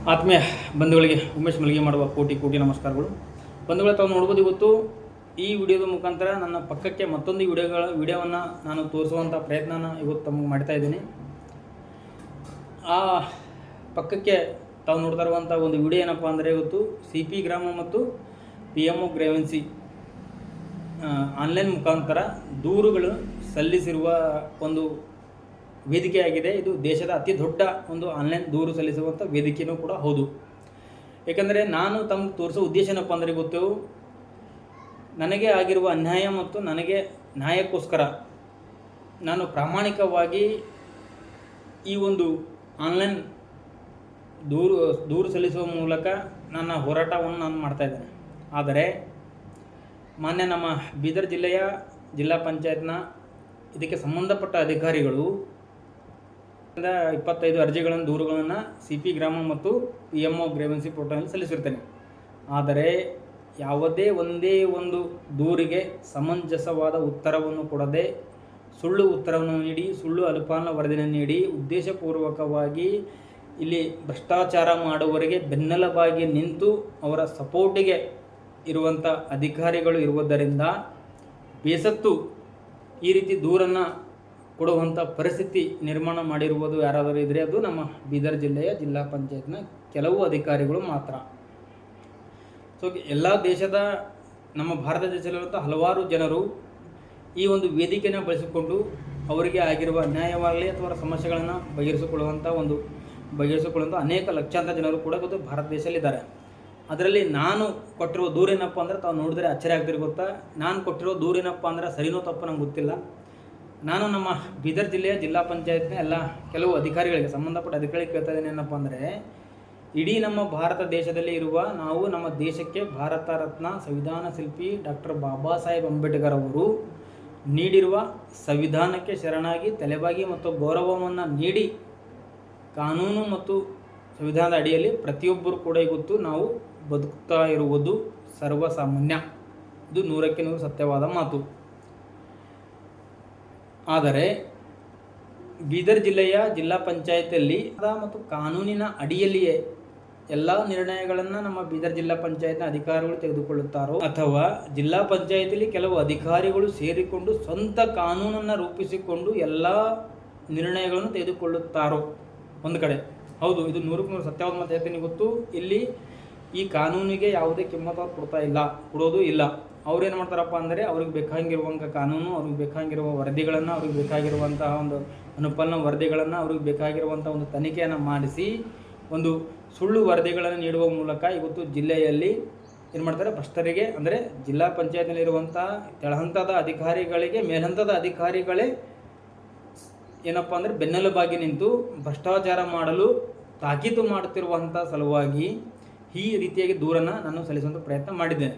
ಆತ್ಮೀಯ ಬಂಧುಗಳಿಗೆ ಉಮೇಶ್ ಮಲ್ಲಿಗೆ ಮಾಡುವ ಕೋಟಿ ಕೋಟಿ ನಮಸ್ಕಾರಗಳು. ಬಂಧುಗಳೇ, ತಾವು ನೋಡ್ಬೋದು, ಇವತ್ತು ಈ ವಿಡಿಯೋದ ಮುಖಾಂತರ ನನ್ನ ಪಕ್ಕಕ್ಕೆ ಮತ್ತೊಂದು ವಿಡಿಯೋವನ್ನು ನಾನು ತೋರಿಸುವಂಥ ಪ್ರಯತ್ನನ ಇವತ್ತು ತಮಗೆ ಮಾಡ್ತಾ ಇದ್ದೀನಿ. ಆ ಪಕ್ಕಕ್ಕೆ ತಾವು ನೋಡ್ತಾ ಇರುವಂಥ ಒಂದು ವಿಡಿಯೋ ಏನಪ್ಪ ಅಂದರೆ, ಇವತ್ತು CP ಗ್ರಾಮ ಮತ್ತು PMO ಗ್ರೇವೆನ್ಸಿ ಆನ್ಲೈನ್ ಮುಖಾಂತರ ದೂರುಗಳು ಸಲ್ಲಿಸಿರುವ ಒಂದು ವೇದಿಕೆಯಾಗಿದೆ. ಇದು ದೇಶದ ಅತಿ ದೊಡ್ಡ ಒಂದು ಆನ್ಲೈನ್ ದೂರು ಸಲ್ಲಿಸುವಂಥ ವೇದಿಕೆಯೂ ಕೂಡ ಹೌದು. ಏಕೆಂದರೆ ನಾನು ತಮಗೆ ತೋರಿಸೋ ಉದ್ದೇಶ ಏನಪ್ಪ ಅಂದರೆ, ಗೊತ್ತು ನನಗೆ ಆಗಿರುವ ಅನ್ಯಾಯ ಮತ್ತು ನನಗೆ ನ್ಯಾಯಕ್ಕೋಸ್ಕರ ನಾನು ಪ್ರಾಮಾಣಿಕವಾಗಿ ಈ ಒಂದು ಆನ್ಲೈನ್ ದೂರು ಸಲ್ಲಿಸುವ ಮೂಲಕ ನನ್ನ ಹೋರಾಟವನ್ನು ನಾನು ಮಾಡ್ತಾಯಿದ್ದೇನೆ. ಆದರೆ ಮಾನ್ಯ ನಮ್ಮ ಬೀದರ್ ಜಿಲ್ಲೆಯ ಜಿಲ್ಲಾ ಪಂಚಾಯತ್ನ ಇದಕ್ಕೆ ಸಂಬಂಧಪಟ್ಟ ಅಧಿಕಾರಿಗಳು 25 ಅರ್ಜಿಗಳನ್ನು ದೂರುಗಳನ್ನು CP ಗ್ರಾಮ ಮತ್ತು PMO ಗ್ರೇವೆನ್ಸಿ ಪೋರ್ಟಲ್ನಲ್ಲಿ ಸಲ್ಲಿಸಿರ್ತೇನೆ. ಆದರೆ ಯಾವುದೇ ಒಂದೇ ಒಂದು ದೂರಿಗೆ ಸಮಂಜಸವಾದ ಉತ್ತರವನ್ನು ಕೊಡದೆ ಸುಳ್ಳು ಉತ್ತರವನ್ನು ನೀಡಿ, ಸುಳ್ಳು ಅನುಪಾಲನಾ ವರದಿಯನ್ನು ನೀಡಿ, ಉದ್ದೇಶಪೂರ್ವಕವಾಗಿ ಇಲ್ಲಿ ಭ್ರಷ್ಟಾಚಾರ ಮಾಡುವವರಿಗೆ ಬೆನ್ನೆಲುಬಾಗಿ ನಿಂತು ಅವರ ಸಪೋರ್ಟಿಗೆ ಇರುವಂಥ ಅಧಿಕಾರಿಗಳು ಇರುವುದರಿಂದ ಬೇಸತ್ತು ಈ ರೀತಿ ದೂರನ್ನು ಕೊಡುವಂಥ ಪರಿಸ್ಥಿತಿ ನಿರ್ಮಾಣ ಮಾಡಿರುವುದು ಯಾರಾದರೂ ಇದ್ದರೆ ಅದು ನಮ್ಮ ಬೀದರ್ ಜಿಲ್ಲೆಯ ಜಿಲ್ಲಾ ಪಂಚಾಯತ್ನ ಕೆಲವು ಅಧಿಕಾರಿಗಳು ಮಾತ್ರ. ಸೊ ಎಲ್ಲ ದೇಶದ ನಮ್ಮ ಭಾರತ ದೇಶದಲ್ಲಿರುವಂಥ ಹಲವಾರು ಜನರು ಈ ಒಂದು ವೇದಿಕೆಯನ್ನು ಬಳಸಿಕೊಂಡು ಅವರಿಗೆ ಆಗಿರುವ ಅನ್ಯಾಯವಾಗಲಿ ಅಥವಾ ಸಮಸ್ಯೆಗಳನ್ನು ಬಗೆಹರಿಸಿಕೊಳ್ಳುವಂಥ ಅನೇಕ ಲಕ್ಷಾಂತರ ಜನರು ಕೂಡ ಗೊತ್ತು ಭಾರತ ದೇಶದಲ್ಲಿದ್ದಾರೆ. ಅದರಲ್ಲಿ ನಾನು ಕೊಟ್ಟಿರೋ ದೂರೇನಪ್ಪ ಅಂದರೆ, ತಾವು ನೋಡಿದ್ರೆ ಅಚ್ಚರಿ ಆಗ್ತಿರೋ ಗೊತ್ತಾ, ನಾನು ಕೊಟ್ಟಿರೋ ದೂರೇನಪ್ಪ ಅಂದರೆ ಸರಿನೋ ತಪ್ಪು ನಂಗೆ ಗೊತ್ತಿಲ್ಲ. ನಾನು ನಮ್ಮ ಬೀದರ್ ಜಿಲ್ಲೆಯ ಜಿಲ್ಲಾ ಪಂಚಾಯತ್ನ ಎಲ್ಲ ಕೆಲವು ಅಧಿಕಾರಿಗಳಿಗೆ, ಸಂಬಂಧಪಟ್ಟ ಅಧಿಕಾರಿಗಳಿಗೆ ಕೇಳ್ತಾ ಇದ್ದೀನಿ ಏನಪ್ಪ ಅಂದರೆ, ಇಡೀ ನಮ್ಮ ಭಾರತ ದೇಶದಲ್ಲಿ ಇರುವ ನಾವು ನಮ್ಮ ದೇಶಕ್ಕೆ ಭಾರತ ರತ್ನ ಸಂವಿಧಾನ ಶಿಲ್ಪಿ ಡಾಕ್ಟರ್ ಬಾಬಾ ಸಾಹೇಬ್ ಅಂಬೇಡ್ಕರ್ ಅವರು ನೀಡಿರುವ ಸಂವಿಧಾನಕ್ಕೆ ಶರಣಾಗಿ ತಲೆಬಾಗಿ ಮತ್ತು ಗೌರವವನ್ನು ನೀಡಿ ಕಾನೂನು ಮತ್ತು ಸಂವಿಧಾನದ ಅಡಿಯಲ್ಲಿ ಪ್ರತಿಯೊಬ್ಬರು ಕೂಡ ಇವತ್ತು ನಾವು ಬದುಕ್ತಾ ಇರುವುದು ಸರ್ವಸಾಮಾನ್ಯ. ಇದು 100ಕ್ಕೆ 100 ಸತ್ಯವಾದ ಮಾತು. ಆದರೆ ಬೀದರ್ ಜಿಲ್ಲೆಯ ಜಿಲ್ಲಾ ಪಂಚಾಯತಿಯಲ್ಲಿ ಮತ್ತು ಕಾನೂನಿನ ಅಡಿಯಲ್ಲಿಯೇ ಎಲ್ಲ ನಿರ್ಣಯಗಳನ್ನು ನಮ್ಮ ಬೀದರ್ ಜಿಲ್ಲಾ ಪಂಚಾಯತ್ನ ಅಧಿಕಾರಿಗಳು ತೆಗೆದುಕೊಳ್ಳುತ್ತಾರೋ, ಅಥವಾ ಜಿಲ್ಲಾ ಪಂಚಾಯತಿಯಲ್ಲಿ ಕೆಲವು ಅಧಿಕಾರಿಗಳು ಸೇರಿಕೊಂಡು ಸ್ವಂತ ಕಾನೂನನ್ನು ರೂಪಿಸಿಕೊಂಡು ಎಲ್ಲ ನಿರ್ಣಯಗಳನ್ನು ತೆಗೆದುಕೊಳ್ಳುತ್ತಾರೋ ಒಂದು ಕಡೆ. ಹೌದು, ಇದು 100ಕ್ಕೆ 100 ಸತ್ಯವಾದ ಮಾತು ಹೇಳ್ತೀನಿ. ಗೊತ್ತು, ಇಲ್ಲಿ ಈ ಕಾನೂನಿಗೆ ಯಾವುದೇ ಕಿಮ್ಮತ್ತು ಕೊಡೋದು ಇಲ್ಲ. ಅವ್ರೇನು ಮಾಡ್ತಾರಪ್ಪ ಅಂದರೆ, ಅವ್ರಿಗೆ ಬೇಕಾಗಿರುವಂಥ ಕಾನೂನು, ಅವ್ರಿಗೆ ಬೇಕಾಗಿರುವ ವರದಿಗಳನ್ನು, ಅವ್ರಿಗೆ ಬೇಕಾಗಿರುವಂತಹ ಒಂದು ಅನುಪಾಲನಾ ವರದಿಗಳನ್ನು, ಅವ್ರಿಗೆ ಬೇಕಾಗಿರುವಂಥ ಒಂದು ತನಿಖೆಯನ್ನು ಮಾಡಿಸಿ ಒಂದು ಸುಳ್ಳು ವರದಿಗಳನ್ನು ನೀಡುವ ಮೂಲಕ ಇವತ್ತು ಜಿಲ್ಲೆಯಲ್ಲಿ ಏನು ಮಾಡ್ತಾರೆ, ಭ್ರಷ್ಟರಿಗೆ ಅಂದರೆ ಜಿಲ್ಲಾ ಪಂಚಾಯತ್ನಲ್ಲಿರುವಂಥ ಕೆಳಹಂತದ ಅಧಿಕಾರಿಗಳಿಗೆ ಮೇಲ್ಹಂತದ ಅಧಿಕಾರಿಗಳೇ ಏನಪ್ಪ ಅಂದರೆ ಬೆನ್ನೆಲುಬಾಗಿ ನಿಂತು ಭ್ರಷ್ಟಾಚಾರ ಮಾಡಲು ತಾಕೀತು ಮಾಡುತ್ತಿರುವಂಥ ಸಲುವಾಗಿ ಈ ರೀತಿಯಾಗಿ ದೂರನ್ನು ನಾನು ಸಲ್ಲಿಸುವಂಥ ಪ್ರಯತ್ನ ಮಾಡಿದ್ದೇನೆ.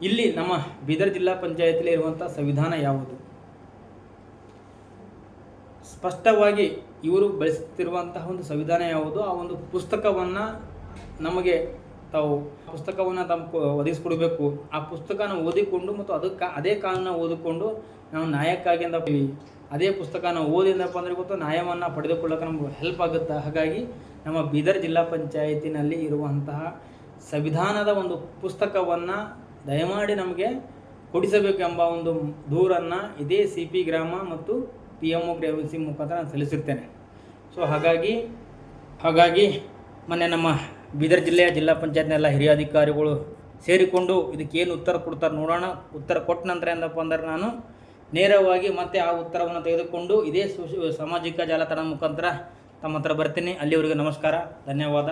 ಇಲ್ಲಿ ನಮ್ಮ ಬೀದರ್ ಜಿಲ್ಲಾ ಪಂಚಾಯತಿಯಲ್ಲಿ ಇರುವಂಥ ಸಂವಿಧಾನ ಯಾವುದು, ಸ್ಪಷ್ಟವಾಗಿ ಇವರು ಬಳಸುತ್ತಿರುವಂತಹ ಒಂದು ಸಂವಿಧಾನ ಯಾವುದು, ಆ ಒಂದು ಪುಸ್ತಕವನ್ನು ನಮಗೆ ತಾವು ಒದಗಿಸ್ಕೊಡ್ಬೇಕು. ಆ ಪುಸ್ತಕನ ಓದಿಕೊಂಡು ಮತ್ತು ಅದೇ ಕಾನೂನ ಓದಿಕೊಂಡು ನಾವು ನ್ಯಾಯಕ್ಕಾಗಿ ಅಂತ ಅದೇ ಪುಸ್ತಕನ ಓದಿದಪ್ಪ ಅಂದರೆ ಗೊತ್ತು ನ್ಯಾಯವನ್ನು ಪಡೆದುಕೊಳ್ಳೋಕೆ ನಮ್ಗೆ ಹೆಲ್ಪ್ ಆಗುತ್ತೆ. ಹಾಗಾಗಿ ನಮ್ಮ ಬೀದರ್ ಜಿಲ್ಲಾ ಪಂಚಾಯತಿನಲ್ಲಿ ಇರುವಂತಹ ಸಂವಿಧಾನದ ಒಂದು ಪುಸ್ತಕವನ್ನು ದಯಮಾಡಿ ನಮಗೆ ಕೊಡಿಸಬೇಕು ಎಂಬ ಒಂದು ದೂರನ್ನು ಇದೇ CP ಗ್ರಾಮ ಮತ್ತು PMO ಗ್ರೇವೆನ್ಸಿ ಮುಖಾಂತರ ನಾನು ಸಲ್ಲಿಸಿರ್ತೇನೆ. ಸೊ ಹಾಗಾಗಿ ಮೊನ್ನೆ ನಮ್ಮ ಬೀದರ್ ಜಿಲ್ಲೆಯ ಜಿಲ್ಲಾ ಪಂಚಾಯತ್ನ ಎಲ್ಲ ಹಿರಿಯ ಅಧಿಕಾರಿಗಳು ಸೇರಿಕೊಂಡು ಇದಕ್ಕೇನು ಉತ್ತರ ಕೊಡ್ತಾರೆ ನೋಡೋಣ. ಉತ್ತರ ಕೊಟ್ಟ ನಂತರ ಏನಪ್ಪ ಅಂದರೆ, ನಾನು ನೇರವಾಗಿ ಮತ್ತೆ ಆ ಉತ್ತರವನ್ನು ತೆಗೆದುಕೊಂಡು ಇದೇ ಸಾಮಾಜಿಕ ಜಾಲತಾಣ ಮುಖಾಂತರ ತಮ್ಮ ಹತ್ರ ಬರ್ತೀನಿ. ಅಲ್ಲಿವರೆಗೆ ನಮಸ್ಕಾರ, ಧನ್ಯವಾದ.